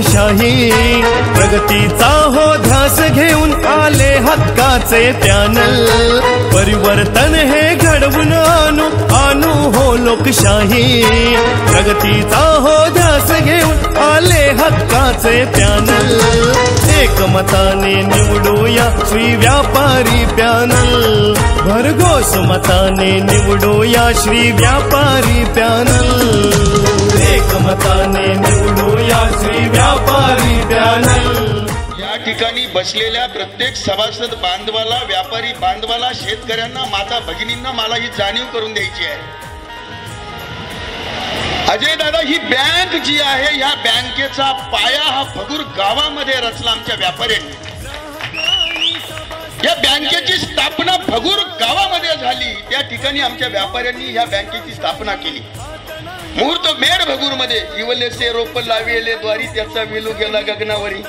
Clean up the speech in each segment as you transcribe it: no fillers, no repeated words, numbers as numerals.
लोकशाही प्रगतीचा हो ध्यास घेऊन आले हक्काचे पॅनल परिवर्तन हे घडवून आणू हो लोकशाही प्रगतीचा हो ध्यास घेऊन आले हक्काचे पॅनल एकमताने निवडूया श्री व्यापारी पॅनल भरघोस मताने निवडूया श्री व्यापारी पॅनल एकमताने निवडूया श्री व्यापारी पॅनल। या ठिकाणी बसलेल्या प्रत्येक सभासद बांधवाला व्यापारी बांधवाला शेतकऱ्यांना माता भगिनींना मला ही जाणीव करून द्यायची आहे। अजय दादा ही बँक जी आहे या बँकेचा पाया हा भगूर गावामध्ये रचला आमच्या व्यापाऱ्यांनी। या बँकेची स्थापना भगूर गावामध्ये झाली त्या ठिकाणी आमच्या व्यापाऱ्यांनी या बँकेची स्थापना केली। मुहूर्त मेढ भगूर मध्ये इवलेसे रोप लाविले द्वारी त्याचा विलू गेला गगनावरी।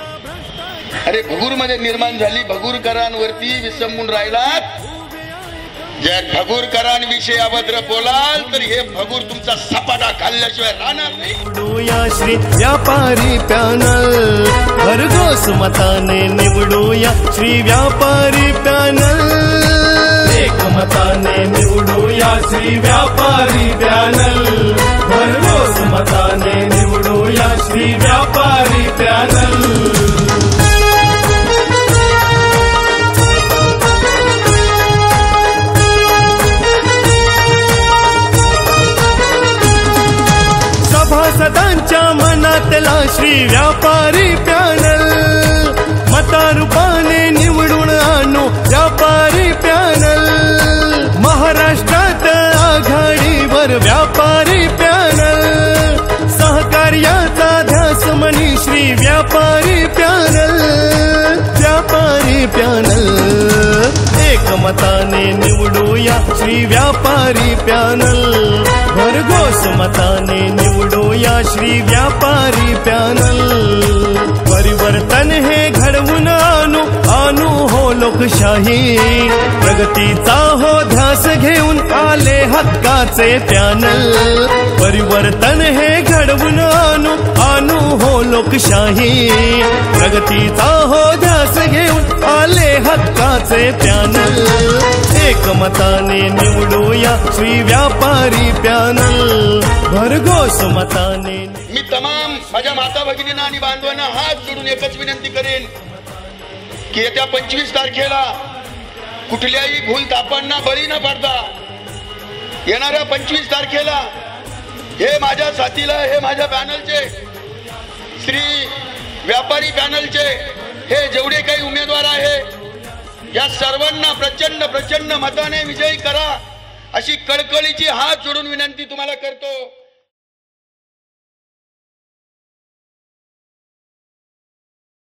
अरे भगूर मध्ये निर्माण झाली भगूरकरांवरती विसंबून राहिलात। जर भगूरकरांविषयी अभद्र बोलाल तर हे भगूर तुमचा सपाटा घालल्याशिवाय राहणार नाही। श्री व्यापारी पॅनल भरघोस मताने निवडूया श्री व्यापारी पॅनल एकमताने निवडूया श्री व्यापारी पॅनल भरघोस मताने निवडूया श्री व्यापारी पॅनल। सभासदांच्या मनातला श्री व्यापारी पॅनल मतारूपाने निवडून आणू व्यापारी पॅनल महाराष्ट्रात आघाडीवर व्यापारी पॅनल सहकार्याचा ध्यास मनी श्री व्यापारी पॅनल व्यापारी पॅनल एकमताने निवडूया श्री व्यापारी पॅनल भरघोस मताने निवडूया श्री व्यापारी पॅनल परिवर्तन हे घडवून आणू हो लोकशाही प्रगतीचा हो ध्यास घेऊन आले हक्काचे पॅनल परिवर्तन हे घडवून आणू हो लोकशाही प्रगतीचा हो ध्यास घेऊन आले हक्काचे पॅनल एकमताने निवडूया श्री व्यापारी पॅनल भरघोस मताने। मी तमाम माझ्या माता भगिनींना आणि बांधवांना हात जोडून एकच विनंती करेन की येत्या 25 तारखेला कुठल्याही भूल तापांना बळी न पडता येणाऱ्या 25 तारखेला हे माझ्या साथीला हे माझ्या पॅनलचे श्री व्यापारी पॅनलचे हे जेवढे काही उमेदवार आहे या सर्वांना प्रचंड मताने विजयी करा अशी कळकळीची हात जोडून विनंती तुम्हाला करतो।